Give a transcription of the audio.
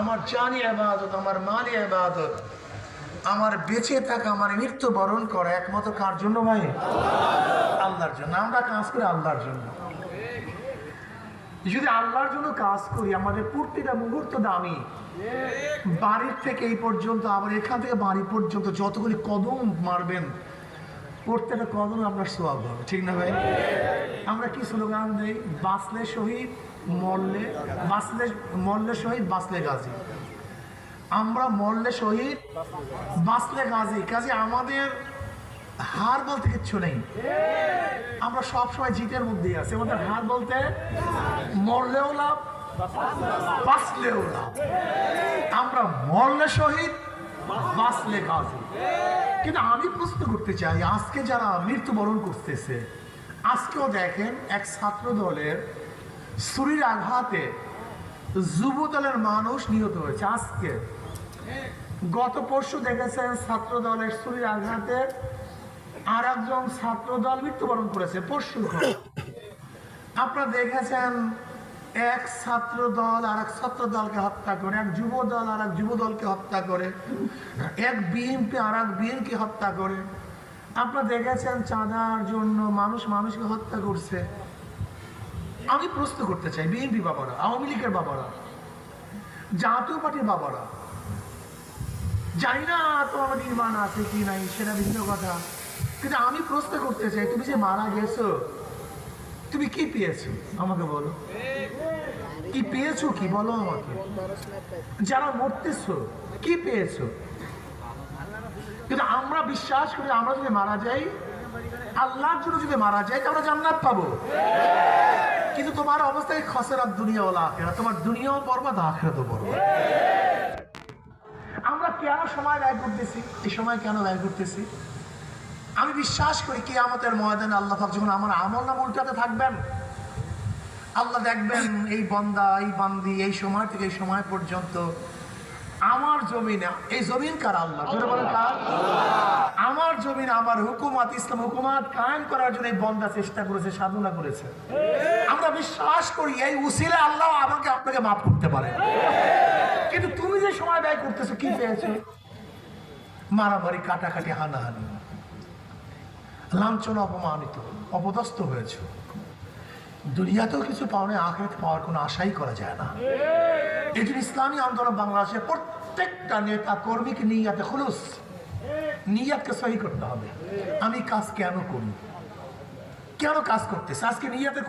আমার জানি ইবাদত, আমার মালি ইবাদত, আমার বেঁচে থাকা, আমার মৃত্যুবরণ করা একমাত্র কার জন্য ভাই? আল্লাহর জন্য। আমরা কাজ করি আল্লাহর জন্য। যদি আল্লাহর জন্য কাজ করি, আমাদের প্রতিটা মুহূর্ত দামি। বাড়ির থেকে এই পর্যন্ত, আবার এখান থেকে বাড়ি পর্যন্ত যতগুলি কদম মারবেন, প্রত্যেকটা কদম আপনার সওয়াব হবে, ঠিক না ভাই? আমরা কি স্লোগান দেই? বাঁচলে শহীদ, মরলে শহীদ, বাঁচলে গাজী। আমরা মরলে শহীদ, বাঁচলে গাজী। কাজে আমাদের হার বলতে কিচ্ছু নেই, আমরা সবসময় জিতের মধ্যেই আছি। আমাদের হার বলতে মরলেও লাভ, বাঁচলেও লাভ। আমরা মরলে শহীদ, বাঁচলে গাজী। কিন্তু আমি প্রশ্ন করতে চাই, আজকে যারা মৃত্যুবরণ করতেছে, আজকেও দেখেন এক ছাত্র দলের ছুরির আঘাতে যুব দলের মানুষ নিহত হয়েছে। আজকে গত পরশু দেখেছেন ছাত্র দলের ছুরির আঘাতে আর একজন ছাত্র দল মৃত্যুবরণ করেছে। পরশু আপনারা দেখেছেন এক ছাত্র দল আর এক ছাত্র দলকে হত্যা করে, এক যুব দল আর এক যুব দলকে হত্যা করে, এক বিএনপি আর এক বিএনপি হত্যা করে। আপনারা দেখেছেন চাঁদার জন্য মানুষ মানুষকে হত্যা করছে। আমি প্রশ্ন করতে চাই, বিএনপি বাবারা, আওয়ামী লীগের বাবারা, জাতীয় পার্টির বাবারা, জানি না তোমার নির্মাণ আছে কি নাই, সেটা ভিন্ন কথা, কিন্তু আমি প্রশ্ন করতে চাই, তুমি যে মারা গেছো, তুমি কি পেয়েছো আমাকে বলো? কি পেয়েছো? কি বলো আমাকে? যারা মরতেছো কি পেয়েছো? কিন্তু আমরা বিশ্বাস করি, আমরা যদি মারা যাই, আল্লাহর জন্য যদি মারা যাই, আমরা জান্নাত পাবো। কিন্তু তোমার অবস্থায় খসরাত দুনিয়া ওয়াল আখিরা, তোমার দুনিয়াও বরবাদ, আখিরাতও বরবাদ। আমরা কেন সময় ব্যয় করতেছি? এই সময় কেন ব্যয় করতেছি? আমি বিশ্বাস করি কিয়ামতের ময়দানে আল্লাহ পাক যখন আমার আমল নাম উল্টাতে থাকবেন, আল্লাহ দেখবেন এই বান্দা, এই বান্দি এই সময় থেকে এই সময় পর্যন্ত আমার জমিনে, এই জমিন কার? আল্লাহ। জোরে বলেন কার? আমার জমিনে আমার হুকুমত, ইসলাম হুকুমত কায়েম করার জন্য এই বান্দা চেষ্টা করেছে, সাধনা করেছে। আমরা বিশ্বাস করি এই উসিলে আল্লাহ আমাকে আপনাকে মাফ করতে পারে। কিন্তু তুমি যে সময় ব্যয় করতেছো, কি পেয়েছো? মারামারি, কাটাকাটি, হানাহানি, লাঞ্ছনা, অপমানিত, অপদস্থ হয়েছে। দুনিয়াতেও কিছু পাওয়া নেই, আখিরাতে পাওয়ার কোনো আশাই করা যায় না। এই জন্য ইসলামী আন্দোলন বাংলাদেশের প্রত্যেকটা নেতা কর্মীকে নিয়াতে খুলুস, নিয়াতকে সহি করতে হবে। আমি কাজ কেন করি, কেন কাজ করতেছে, আজকে নিয়াতের